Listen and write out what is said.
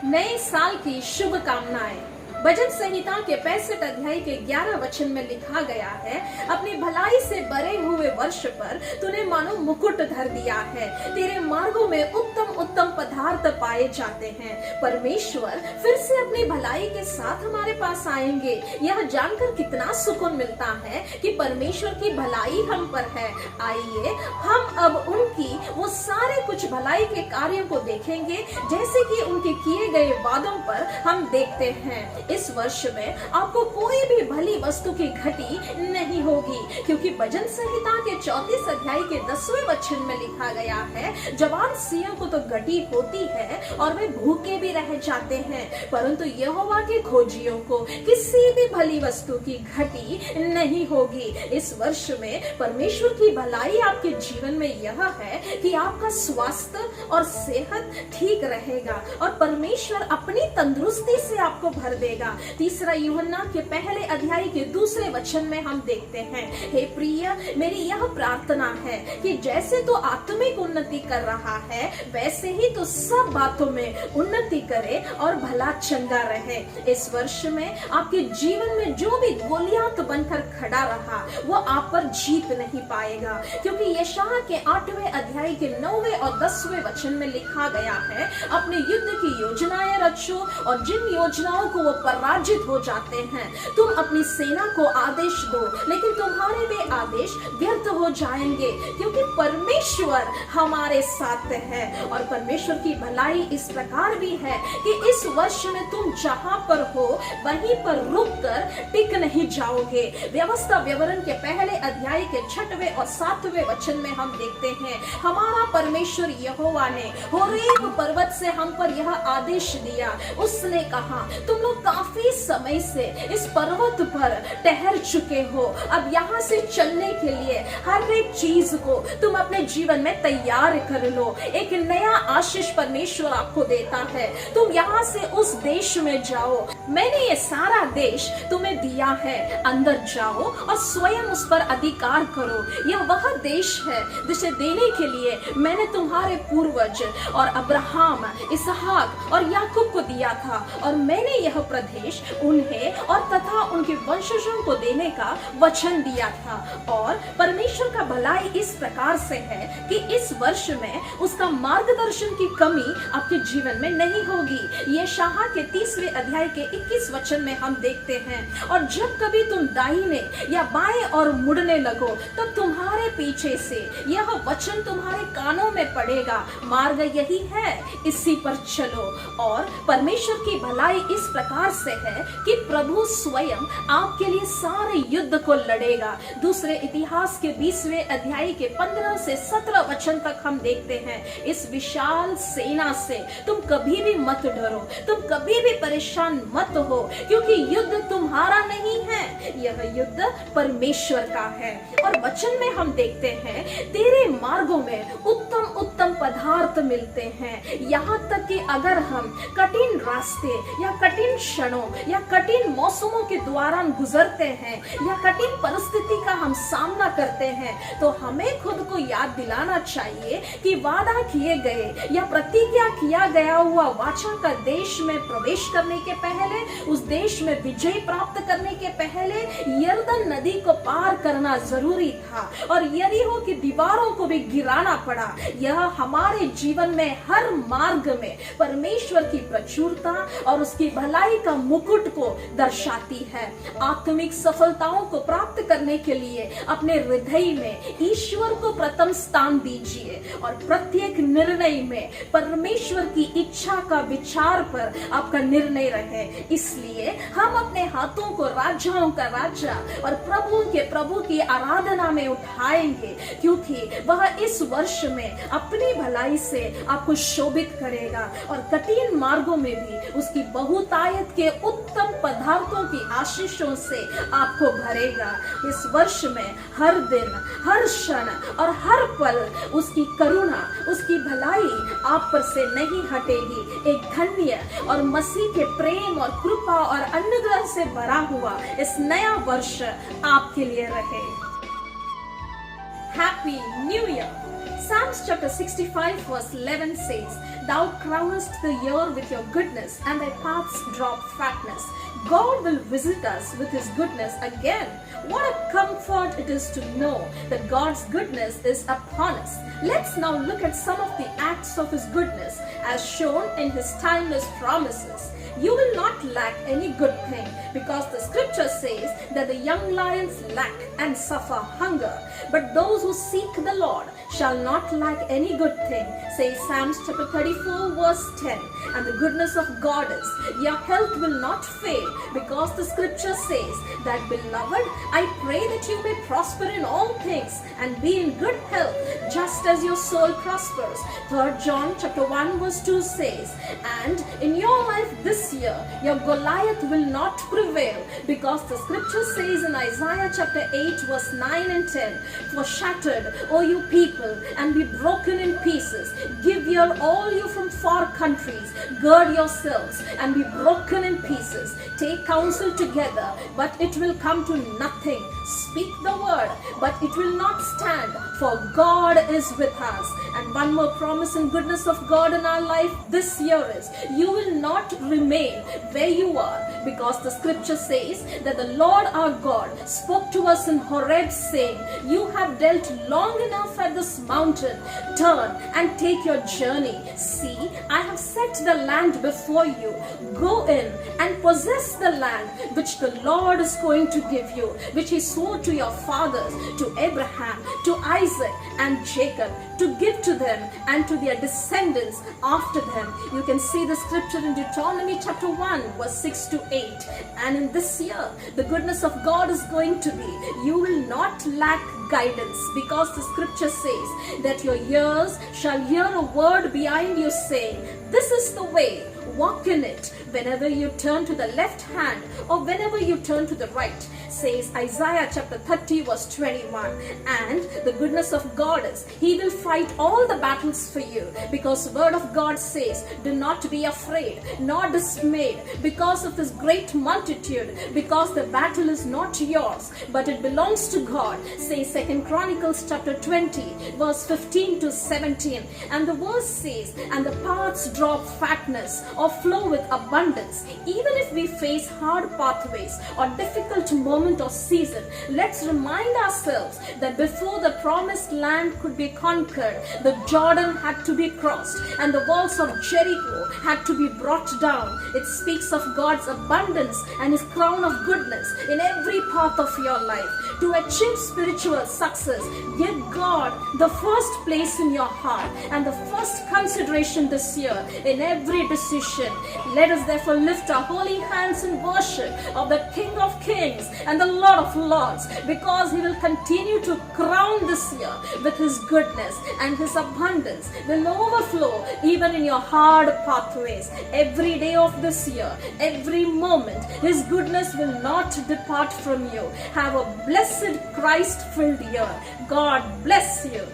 नए साल की शुभकामनाएं। भजन संहिता के 65 अध्याय के 11 वचन में लिखा गया है, अपनी भलाई से भरे हुए वर्ष पर तूने मानो मुकुट धर दिया है। तेरे मार्गों में उत्तम उत्तम पदार्थ पाए जाते हैं। परमेश्वर फिर से अपनी भलाई के साथ हमारे पास आएंगे। यह जानकर कितना सुकून मिलता है कि परमेश्वर की भलाई हम पर है। आइए हम अब उनकी वो सारे कुछ भलाई के कार्यों को देखेंगे, जैसे कि उनके किए गए वादों पर हम देखते हैं। इस वर्ष में आपको कोई भी भली वस्तु की घटी नहीं होगी, क्योंकि भजन संहिता के 34 अध्याय के 10वें वचन में लिखा गया है, जवान सिंह को तो घटी होती है और वे भूखे भी रह जाते हैं, परंतु यहोवा के खोजियों को किसी भी भली वस्तु की घटी नहीं होगी। इस वर्ष में परमेश्वर की भलाई आपके जीवन में यह है कि आपका स्वास्थ्य और सेहत ठीक रहेगा और परमेश्वर अपनी तंदुरुस्ती से आपको भर देगा। तीसरा यूहन्ना के पहले अध्याय के 2 वचन में हम देखते हैं, हे प्रिय, मेरी यह प्रार्थना है कि जैसे तो आत्मिक उन्नति कर रहा है, वैसे ही तो सब बातों में उन्नति करे और भला चंगा रहे। इस वर्ष में आपके जीवन में जो भी गोलियात बनकर खड़ा रहा, वो आप पर जीत नहीं पाएगा, क्योंकि यशायाह के 8वें अध्याय के 9वें और 10वें वचन में लिखा गया है, अपने युद्ध की योजनाएं रचो और जिन योजनाओं को वो पराजित हो जाते हैं, तुम अपनी सेना को आदेश दो, लेकिन तुम्हारे वे आदेश व्यर्थ हो जाएंगे, क्योंकि परमेश्वर हमारे साथ है। और परमेश्वर की भलाई इस प्रकार भी है कि इस वर्ष में तुम जहां पर हो वहीं पर रुककर टिक नहीं जाओगे। व्यवस्था विवरण के पहले अध्याय के 6वें और 7वें वचन में हम देखते हैं, हमारा परमेश्वर यहोवा ने होरेब पर्वत से हम पर यह आदेश दिया। उसने कहा, तुम लोग काफी समय से इस पर्वत पर ठहर चुके हो, अब यहाँ से चलने के लिए हर एक चीज को तुम अपने जीवन में तैयार कर लो। एक नया आशीष परमेश्वर आपको देता है, तुम यहाँ से उस देश में जाओ, मैंने ये सारा देश तुम्हें दिया है, अंदर जाओ और स्वयं उस पर अधिकार करो। यह वह देश है जिसे देने के लिए मैंने तुम्हारे पूर्वज और अब्राहम, इसहाक और याकूब को दिया था, और मैंने यह प्रदेश उन्हें और तथा उनके वंशजों को देने का वचन दिया था। और परमेश्वर का भलाई इस प्रकार से है कि इस वर्ष में उसका मार्गदर्शन की कमी आपके जीवन में नहीं होगी। यशायाह के 30वें अध्याय के 21 वचन में हम देखते हैं, और जब कभी तुम दाहिने या बाएं और मुड़ने लगो, तब तुम्हारे पीछे से यह वचन तुम्हारे कानों में पड़ेगा, मार्ग यही है, इसी पर चलो। और परमेश्वर की भलाई इस प्रकार से है कि प्रभु स्वयं आपके लिए सारे युद्ध को लड़ेगा। दूसरे इतिहास के 20वें अध्याय के 15 से 17 वचन तक हम देखते हैं, इस विशाल सेना से तुम कभी भी मत डरो, तुम कभी भी परेशान मत हो, क्योंकि युद्ध तुम्हारा नहीं है, यह युद्ध परमेश्वर का है। और वचन में हम देखते हैं, तेरे मार्गों में उत्तम उत्तम पदार्थ मिलते हैं। यहाँ तक कि अगर हम कठिन रास्ते या कठिन क्षणों या कठिन मौसमों के द्वारा गुजरते हैं या कठिन परिस्थिति का हम सामना करते हैं, तो हमें खुद को याद दिलाना चाहिए कि वादा किए गए या प्रतिज्ञा किया गया हुआ वाचा का देश में प्रवेश करने के पहले, उस देश में विजय प्राप्त करने के पहले यरदन नदी को पार करना जरूरी था और यरीहो की दीवारों को भी गिराना पड़ा। यह हमारे जीवन में हर मार्ग में परमेश्वर की प्रचुरता और उसकी भलाई का मुकुट को दर्शाती है। आत्मिक सफलताओं को प्राप्त करने के लिए अपने हृदय में ईश्वर को प्रथम स्थान दीजिए और प्रत्येक निर्णय में परमेश्वर की इच्छा का विचार पर आपका निर्णय रहे। इसलिए हम अपने हाथों को राजाओं का राजा और प्रभु की आराधना में उठाएंगे, क्योंकि वह इस वर्ष में अपनी भलाई से आपको शोभित करेगा और कठिन मार्गों में भी उसकी बहुतायत के उत्तम पदार्थों की आशीषों से आपको भरेगा। इस वर्ष में हर दिन, हर क्षण और हर पल उसकी करुणा, उसकी भलाई आप पर से नहीं हटेगी। एक धन्य और मसीह के प्रेम और कृपा और अनुग्रह से भरा हुआ इस नया वर्ष आपके लिए रहे। Happy new year. Psalms chapter 65 verse 11 says, Thou crownest the year with your goodness, and thy paths drop fatness. God will visit us with his goodness again. What a comfort it is to know that God's goodness is upon us. Let's now look at some of the acts of his goodness as shown in his timeless promises. You will not lack any good thing, because the scripture says that the young lions lack and suffer hunger, but those who seek the Lord shall not lack any good thing, says Psalms chapter 34 verse 10. And the goodness of God is, your health will not fail, because the scripture says that, Beloved, I pray that you may prosper in all things and be in good health, just as your soul prospers. 3 John chapter 1 verse 2 says, and in your life this year, your Goliath will not prevail, because the scripture says in Isaiah chapter 8 verse 9 and 10, For shattered, O you people, and be broken in pieces. Give ear all you from far countries. Gird yourselves and be broken in pieces. Take counsel together, but it will come to nothing. Speak the word, but it will not stand, for God is with us. And one more promise and goodness of God in our life this year is, you will not remain where you are, because the scripture says that the Lord our God spoke to us in Horeb, saying, You have dealt long enough at this mountain. Turn and take your journey. See, I have set the land before you. Go in and possess the land which the Lord is going to give you, which he swore to your fathers, to Abraham, to Isaac and Jacob, to give to them and to their descendants after them. You can see the scripture in Deuteronomy chapter 1 verse 6 to 8. And in this year, the goodness of God is going to be, you will not lack guidance, because the scripture says that your ears shall hear a word behind you saying, This is the way, walk in it, whenever you turn to the left hand or whenever you turn to the right, says Isaiah chapter 30 verse 21. And the goodness of God is, he will fight all the battles for you, because the word of God says, Do not be afraid nor dismayed because of this great multitude, because the battle is not yours but it belongs to God, says 2 Chronicles chapter 20 verse 15 to 17. And the verse says, And the paths drop fatness or flow with abundance. Even if we face hard pathways or difficult moment or season, let's remind ourselves that before the promised land could be conquered, the Jordan had to be crossed and the walls of Jericho had to be brought down. It speaks of God's abundance and his crown of goodness in every path of your life. To achieve spiritual success, give God the first place in your heart and the first consideration this year in every decision. Let us therefore lift our holy hands in worship of the King of Kings and the Lord of Lords, because he will continue to crown this year with his goodness, and his abundance will overflow even in your hard pathways. Every day of this year, every moment, his goodness will not depart from you. Have a blessed Christ-filled year. God bless you.